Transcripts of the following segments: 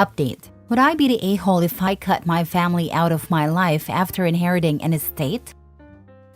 Update. Would I be the a-hole if I cut my family out of my life after inheriting an estate?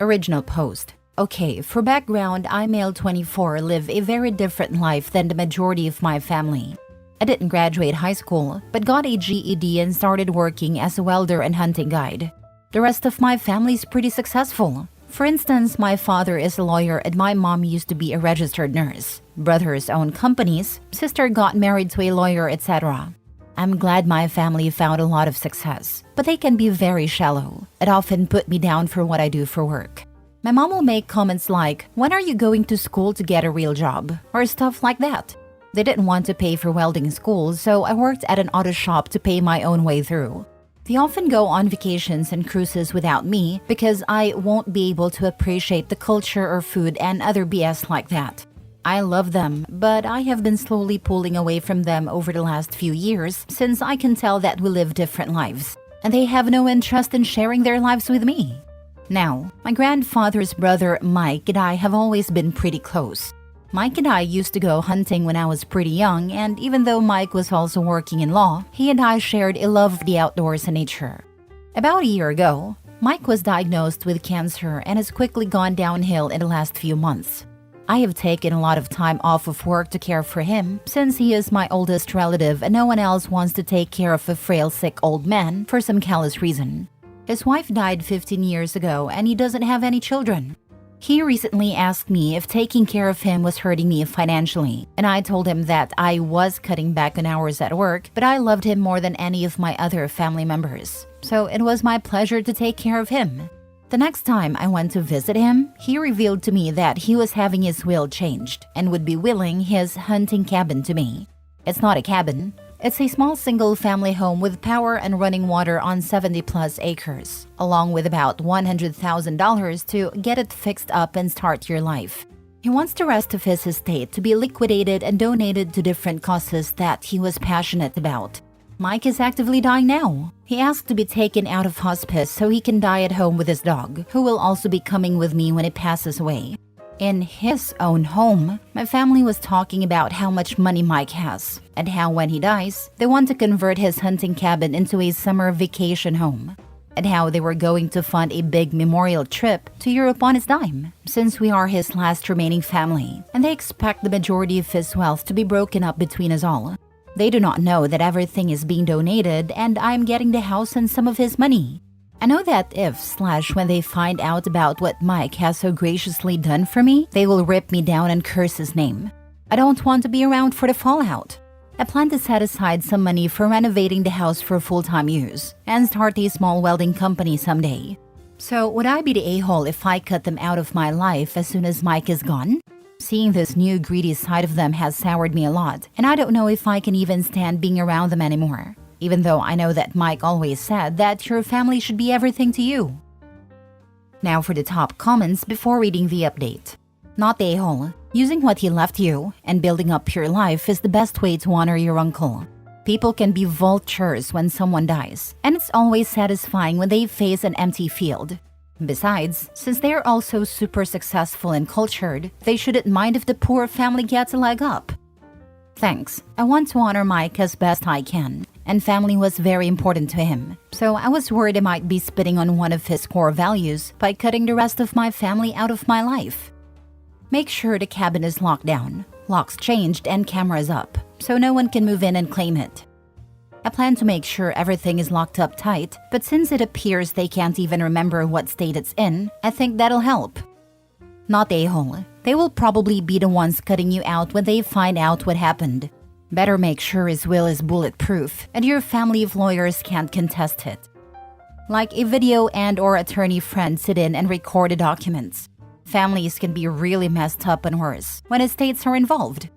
Original post. Okay, for background, I, male 24, live a very different life than the majority of my family. I didn't graduate high school, but got a GED and started working as a welder and hunting guide. The rest of my family is pretty successful. For instance, my father is a lawyer and my mom used to be a registered nurse. Brothers own companies, sister got married to a lawyer, etc. I'm glad my family found a lot of success, but they can be very shallow. It often put me down for what I do for work. My mom will make comments like, "When are you going to school to get a real job?" or stuff like that. They didn't want to pay for welding school, so I worked at an auto shop to pay my own way through. They often go on vacations and cruises without me because I won't be able to appreciate the culture or food and other BS like that. I love them, but I have been slowly pulling away from them over the last few years since I can tell that we live different lives, and they have no interest in sharing their lives with me. Now, my grandfather's brother Mike and I have always been pretty close. Mike and I used to go hunting when I was pretty young, and even though Mike was also working in law, he and I shared a love of the outdoors and nature. About a year ago, Mike was diagnosed with cancer and has quickly gone downhill in the last few months. I have taken a lot of time off of work to care for him since he is my oldest relative and no one else wants to take care of a frail, sick old man for some callous reason. His wife died 15 years ago and he doesn't have any children. He recently asked me if taking care of him was hurting me financially, and I told him that I was cutting back on hours at work, but I loved him more than any of my other family members, so it was my pleasure to take care of him. The next time I went to visit him, he revealed to me that he was having his will changed and would be willing his hunting cabin to me. It's not a cabin. It's a small single-family home with power and running water on 70-plus acres, along with about $100,000 to get it fixed up and start your life. He wants the rest of his estate to be liquidated and donated to different causes that he was passionate about. Mike is actively dying now. He asked to be taken out of hospice so he can die at home with his dog, who will also be coming with me when he passes away. In his own home, my family was talking about how much money Mike has, and how when he dies, they want to convert his hunting cabin into a summer vacation home, and how they were going to fund a big memorial trip to Europe on his dime, since we are his last remaining family, and they expect the majority of his wealth to be broken up between us all. They do not know that everything is being donated and I'm getting the house and some of his money. I know that when they find out about what Mike has so graciously done for me, they will rip me down and curse his name. I don't want to be around for the fallout. I plan to set aside some money for renovating the house for full-time use and start a small welding company someday. So would I be the a-hole if I cut them out of my life as soon as Mike is gone? Seeing this new greedy side of them has soured me a lot, and I don't know if I can even stand being around them anymore. Even though I know that Mike always said that your family should be everything to you. Now for the top comments before reading the update. Not the a-hole. Using what he left you and building up your life is the best way to honor your uncle. People can be vultures when someone dies, and it's always satisfying when they face an empty field. Besides, since they are also super successful and cultured, they shouldn't mind if the poor family gets a leg up. Thanks. I want to honor Mike as best I can, and family was very important to him, so I was worried I might be spitting on one of his core values by cutting the rest of my family out of my life. Make sure the cabin is locked down, locks changed, and cameras up, so no one can move in and claim it. I plan to make sure everything is locked up tight, but since it appears they can't even remember what state it's in, I think that'll help. Not the a-hole. They will probably be the ones cutting you out when they find out what happened. Better make sure his will is bulletproof and your family of lawyers can't contest it. Like a video and/or attorney friend sit in and record the documents. Families can be really messed up and worse when estates are involved.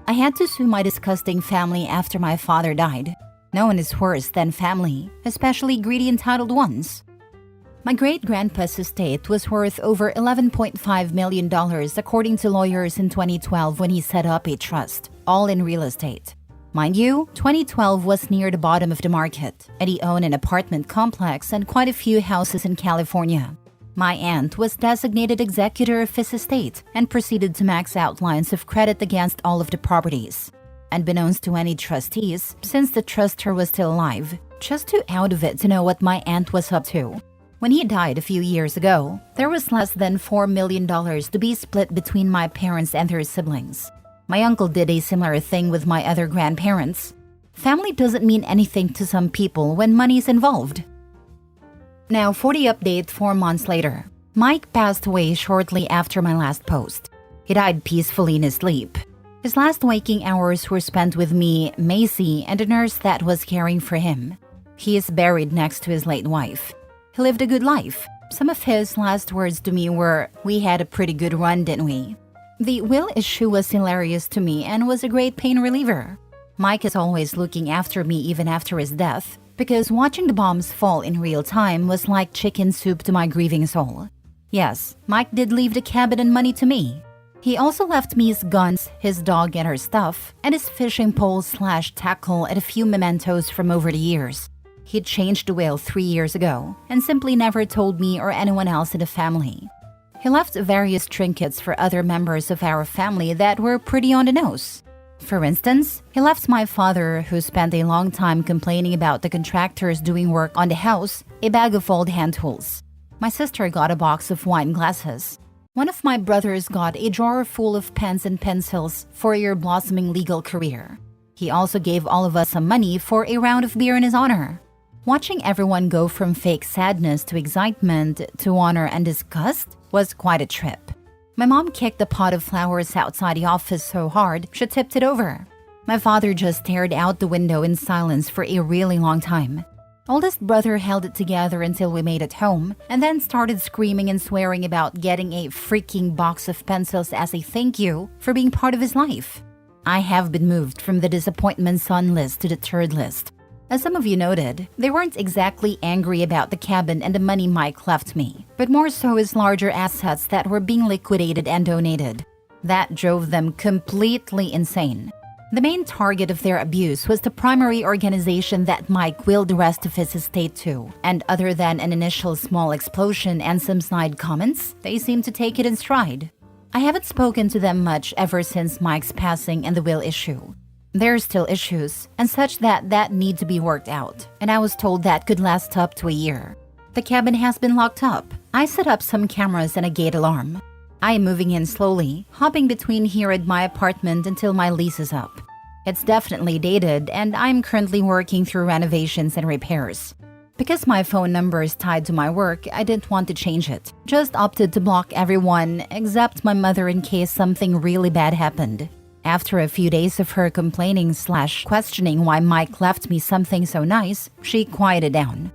I had to sue my disgusting family after my father died. No one is worse than family, especially greedy entitled ones. My great-grandpa's estate was worth over $11.5 million according to lawyers in 2012 when he set up a trust, all in real estate. Mind you, 2012 was near the bottom of the market, and he owned an apartment complex and quite a few houses in California. My aunt was designated executor of his estate and proceeded to max out lines of credit against all of the properties. unbeknownst to any trustees, since the trustor was still alive, just too out of it to know what my aunt was up to. When he died a few years ago, there was less than $4 million to be split between my parents and their siblings. My uncle did a similar thing with my other grandparents. Family doesn't mean anything to some people when money's involved. Now for the update 4 months later. Mike passed away shortly after my last post. He died peacefully in his sleep. His last waking hours were spent with me, Macy, and a nurse that was caring for him. He is buried next to his late wife. He lived a good life. Some of his last words to me were, "We had a pretty good run, didn't we?" The will issue was hilarious to me and was a great pain reliever. Mike is always looking after me even after his death, because watching the bombs fall in real time was like chicken soup to my grieving soul. Yes, Mike did leave the cabin and money to me. He also left me his guns, his dog and her stuff, and his fishing pole/tackle and a few mementos from over the years. He'd changed the will 3 years ago and simply never told me or anyone else in the family. He left various trinkets for other members of our family that were pretty on the nose. For instance, he left my father, who spent a long time complaining about the contractors doing work on the house, a bag of old hand tools. My sister got a box of wine glasses. One of my brothers got a drawer full of pens and pencils for your blossoming legal career. He also gave all of us some money for a round of beer in his honor. Watching everyone go from fake sadness to excitement to honor and disgust was quite a trip. My mom kicked the pot of flowers outside the office so hard she tipped it over. My father just stared out the window in silence for a really long time. Oldest brother held it together until we made it home, and then started screaming and swearing about getting a freaking box of pencils as a thank you for being part of his life. I have been moved from the disappointment son list to the third list. As some of you noted, they weren't exactly angry about the cabin and the money Mike left me, but more so his larger assets that were being liquidated and donated. That drove them completely insane. The main target of their abuse was the primary organization that Mike willed the rest of his estate to, and other than an initial small explosion and some snide comments, they seemed to take it in stride. I haven't spoken to them much ever since Mike's passing and the will issue. There are still issues, and such that need to be worked out, and I was told that could last up to a year. The cabin has been locked up. I set up some cameras and a gate alarm. I am moving in slowly, hopping between here and my apartment until my lease is up. It's definitely dated, and I'm currently working through renovations and repairs. Because my phone number is tied to my work, I didn't want to change it. Just opted to block everyone except my mother in case something really bad happened. After a few days of her complaining/questioning why Mike left me something so nice, she quieted down.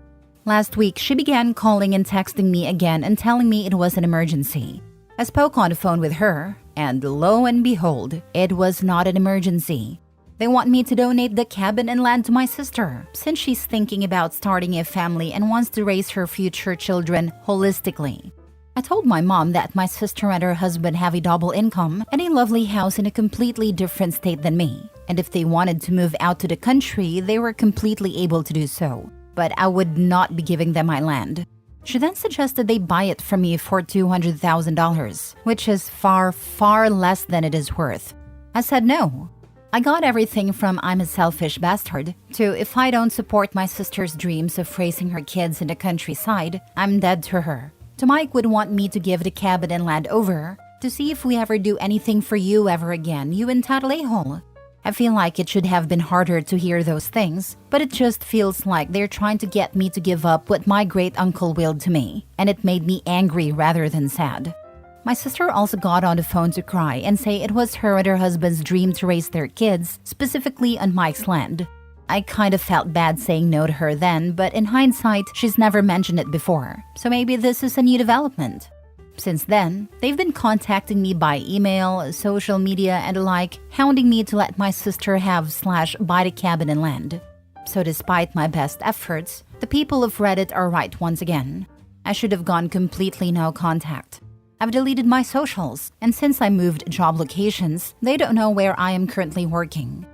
Last week, she began calling and texting me again and telling me it was an emergency. I spoke on the phone with her, and lo and behold, it was not an emergency. They want me to donate the cabin and land to my sister, since she's thinking about starting a family and wants to raise her future children holistically. I told my mom that my sister and her husband have a double income and a lovely house in a completely different state than me, and if they wanted to move out to the country, they were completely able to do so, but I would not be giving them my land. She then suggested they buy it from me for $200,000, which is far, far less than it is worth. I said no. I got everything from "I'm a selfish bastard" to "if I don't support my sister's dreams of raising her kids in the countryside, I'm dead to her," to Mike would want me to give the cabin and land over, to "see if we ever do anything for you ever again, you entitled a-hole." I feel like it should have been harder to hear those things, but it just feels like they're trying to get me to give up what my great-uncle willed to me, and it made me angry rather than sad. My sister also got on the phone to cry and say it was her and her husband's dream to raise their kids, specifically on Mike's land. I kind of felt bad saying no to her then, but in hindsight, she's never mentioned it before, so maybe this is a new development. Since then, they've been contacting me by email, social media, and the like, hounding me to let my sister have/buy the cabin and land. So despite my best efforts, the people of Reddit are right once again. I should have gone completely no contact. I've deleted my socials, and since I moved job locations, they don't know where I am currently working.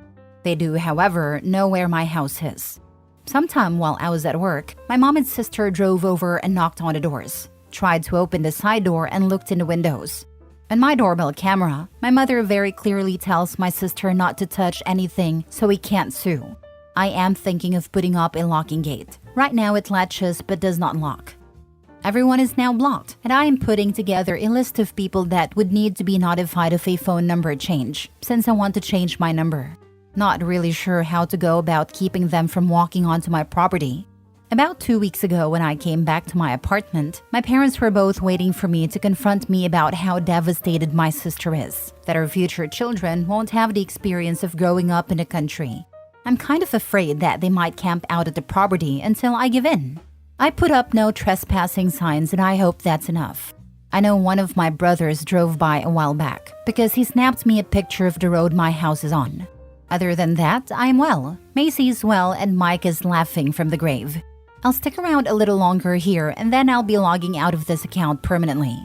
They do, however, know where my house is. Sometime while I was at work, my mom and sister drove over and knocked on the doors, tried to open the side door and looked in the windows. On my doorbell camera, my mother very clearly tells my sister not to touch anything so we can't sue. I am thinking of putting up a locking gate. Right now it latches but does not lock. Everyone is now blocked, and I am putting together a list of people that would need to be notified of a phone number change, since I want to change my number. Not really sure how to go about keeping them from walking onto my property. About 2 weeks ago when I came back to my apartment, my parents were both waiting for me to confront me about how devastated my sister is, that our future children won't have the experience of growing up in the country. I'm kind of afraid that they might camp out at the property until I give in. I put up no trespassing signs and I hope that's enough. I know one of my brothers drove by a while back because he snapped me a picture of the road my house is on. Other than that, I am well. Macy's well and Mike is laughing from the grave. I'll stick around a little longer here and then I'll be logging out of this account permanently.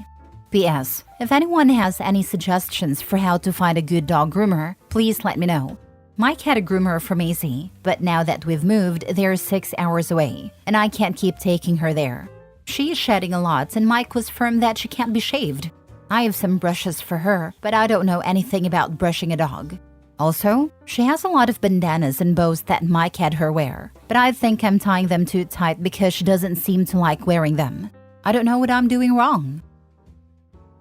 P.S. If anyone has any suggestions for how to find a good dog groomer, please let me know. Mike had a groomer for Macy, but now that we've moved, they're 6 hours away, and I can't keep taking her there. She is shedding a lot, and Mike was firm that she can't be shaved. I have some brushes for her, but I don't know anything about brushing a dog. Also, she has a lot of bandanas and bows that Mike had her wear, but I think I'm tying them too tight because she doesn't seem to like wearing them. I don't know what I'm doing wrong.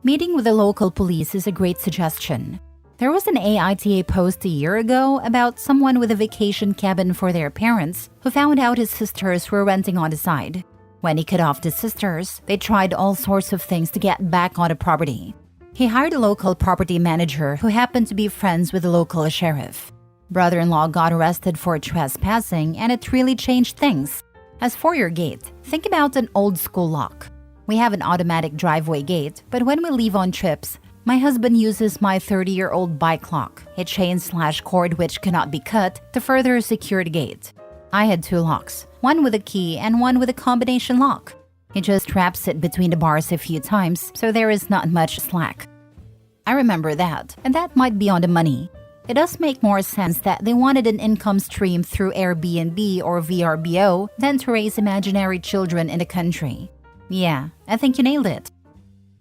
Meeting with the local police is a great suggestion. There was an AITA post a year ago about someone with a vacation cabin for their parents who found out his sisters were renting on the side. When he cut off the sisters, they tried all sorts of things to get back on the property. He hired a local property manager who happened to be friends with the local sheriff. Brother-in-law got arrested for trespassing and it really changed things. As for your gate, think about an old school lock. We have an automatic driveway gate, but when we leave on trips, my husband uses my 30-year-old bike lock, a chain/cord which cannot be cut, to further secure the gate. I had 2 locks, one with a key and one with a combination lock. He just wraps it between the bars a few times, so there is not much slack. I remember that, and that might be on the money. It does make more sense that they wanted an income stream through Airbnb or VRBO than to raise imaginary children in the country. Yeah, I think you nailed it.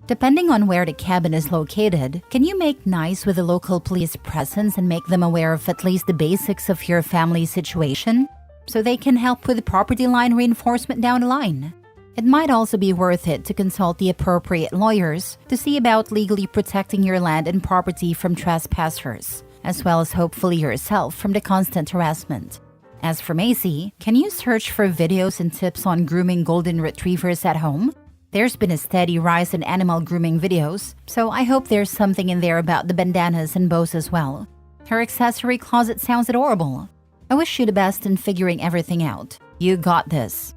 Depending on where the cabin is located, can you make nice with the local police presence and make them aware of at least the basics of your family situation so they can help with the property line reinforcement down the line? It might also be worth it to consult the appropriate lawyers to see about legally protecting your land and property from trespassers, as well as hopefully yourself from the constant harassment. As for Macy, can you search for videos and tips on grooming golden retrievers at home? There's been a steady rise in animal grooming videos, so I hope there's something in there about the bandanas and bows as well. Her accessory closet sounds adorable. I wish you the best in figuring everything out. You got this.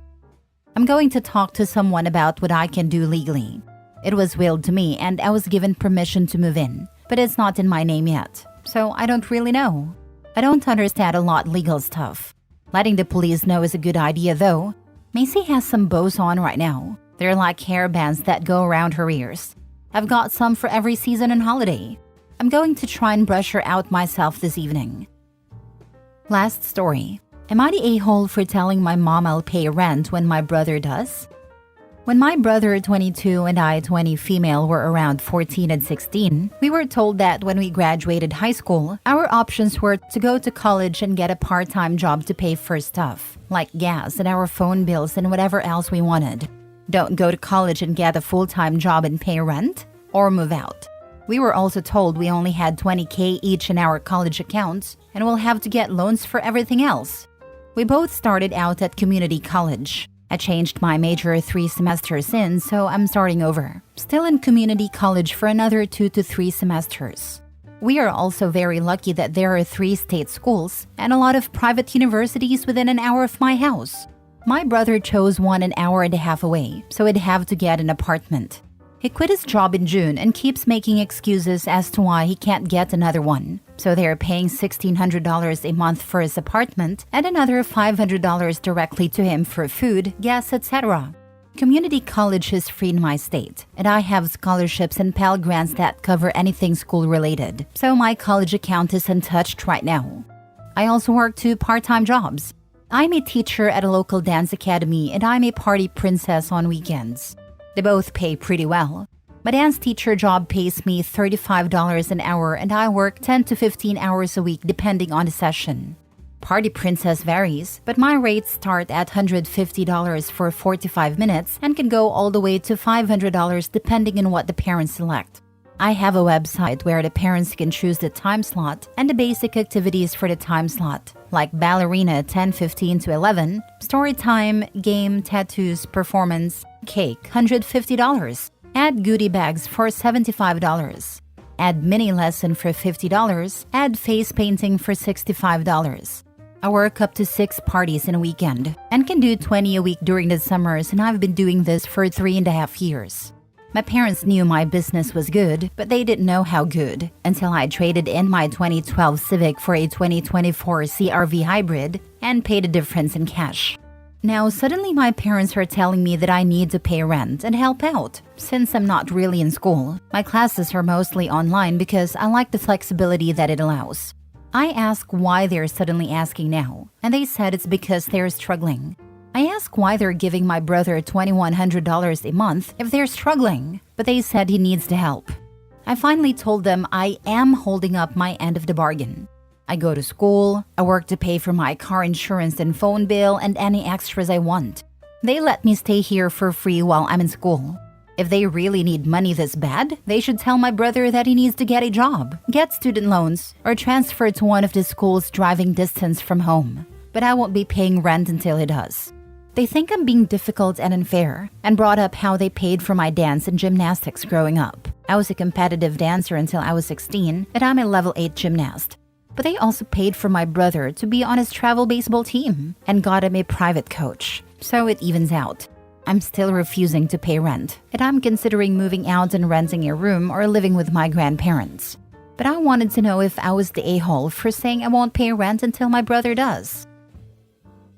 I'm going to talk to someone about what I can do legally. It was willed to me and I was given permission to move in, but it's not in my name yet, so I don't really know. I don't understand a lot legal stuff. Letting the police know is a good idea though. Macy has some bows on right now. They're like hair bands that go around her ears. I've got some for every season and holiday. I'm going to try and brush her out myself this evening. Last story. Am I the a-hole for telling my mom I'll pay rent when my brother does? When my brother 22 and I 20 female were around 14 and 16, we were told that when we graduated high school, our options were to go to college and get a part-time job to pay for stuff, like gas and our phone bills and whatever else we wanted. Don't go to college and get a full-time job and pay rent, or move out. We were also told we only had $20K each in our college accounts and we'll have to get loans for everything else. We both started out at community college. I changed my major 3 semesters in, so I'm starting over. Still in community college for another 2 to 3 semesters. We are also very lucky that there are 3 state schools and a lot of private universities within an hour of my house. My brother chose one an hour and a half away, so he'd have to get an apartment. He quit his job in June and keeps making excuses as to why he can't get another one. So they're paying $1,600 a month for his apartment and another $500 directly to him for food, gas, etc. Community college is free in my state, and I have scholarships and Pell Grants that cover anything school-related, so my college account is untouched right now. I also work 2 part-time jobs. I'm a teacher at a local dance academy and I'm a party princess on weekends. They both pay pretty well. My dance teacher job pays me $35 an hour and I work 10 to 15 hours a week depending on the session. Party Princess varies, but my rates start at $150 for 45 minutes and can go all the way to $500 depending on what the parents select. I have a website where the parents can choose the time slot and the basic activities for the time slot, like ballerina 10:15 to 11, story time, game, tattoos, performance, cake $150, add goodie bags for $75, add mini lesson for $50, add face painting for $65. I work up to 6 parties in a weekend and can do 20 a week during the summers, and I've been doing this for 3.5 years. My parents knew my business was good, but they didn't know how good until I traded in my 2012 Civic for a 2024 CR-V hybrid and paid the difference in cash. Now, suddenly my parents are telling me that I need to pay rent and help out. Since I'm not really in school, my classes are mostly online because I like the flexibility that it allows. I ask why they're suddenly asking now, and they said it's because they're struggling. I ask why they're giving my brother $2,100 a month if they're struggling, but they said he needs the help. I finally told them I am holding up my end of the bargain. I go to school, I work to pay for my car insurance and phone bill and any extras I want. They let me stay here for free while I'm in school. If they really need money this bad, they should tell my brother that he needs to get a job, get student loans, or transfer to one of the schools driving distance from home. But I won't be paying rent until he does. They think I'm being difficult and unfair, and brought up how they paid for my dance and gymnastics growing up. I was a competitive dancer until I was 16, and I'm a level 8 gymnast. But they also paid for my brother to be on his travel baseball team and got him a private coach, so it evens out. I'm still refusing to pay rent, and I'm considering moving out and renting a room or living with my grandparents. But I wanted to know if I was the a-hole for saying I won't pay rent until my brother does.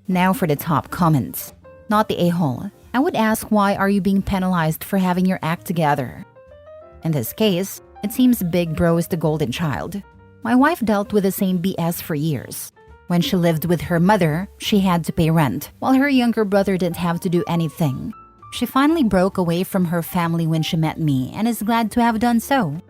Now for the top comments. Not the a-hole. I would ask, why are you being penalized for having your act together? In this case, it seems Big Bro is the golden child. My wife dealt with the same BS for years. When she lived with her mother, she had to pay rent, while her younger brother didn't have to do anything. She finally broke away from her family when she met me and is glad to have done so.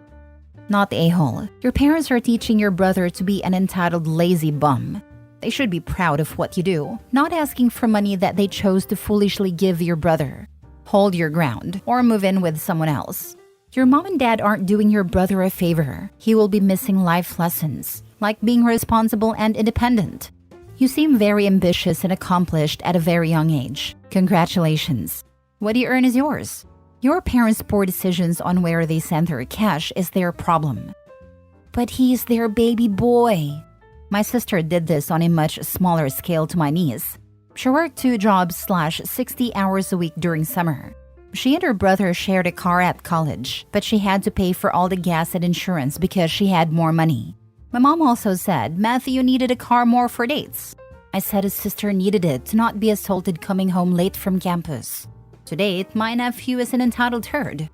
Not the a-hole. Your parents are teaching your brother to be an entitled lazy bum. They should be proud of what you do, not asking for money that they chose to foolishly give your brother. Hold your ground or move in with someone else. Your mom and dad aren't doing your brother a favor. He will be missing life lessons, like being responsible and independent. You seem very ambitious and accomplished at a very young age. Congratulations. What you earn is yours. Your parents' poor decisions on where they send their cash is their problem. But he's their baby boy. My sister did this on a much smaller scale to my niece. She worked 2 jobs / 60 hours a week during summer. She and her brother shared a car at college, but she had to pay for all the gas and insurance because she had more money. My mom also said Matthew needed a car more for dates. I said his sister needed it to not be assaulted coming home late from campus. To date, my nephew is an entitled turd.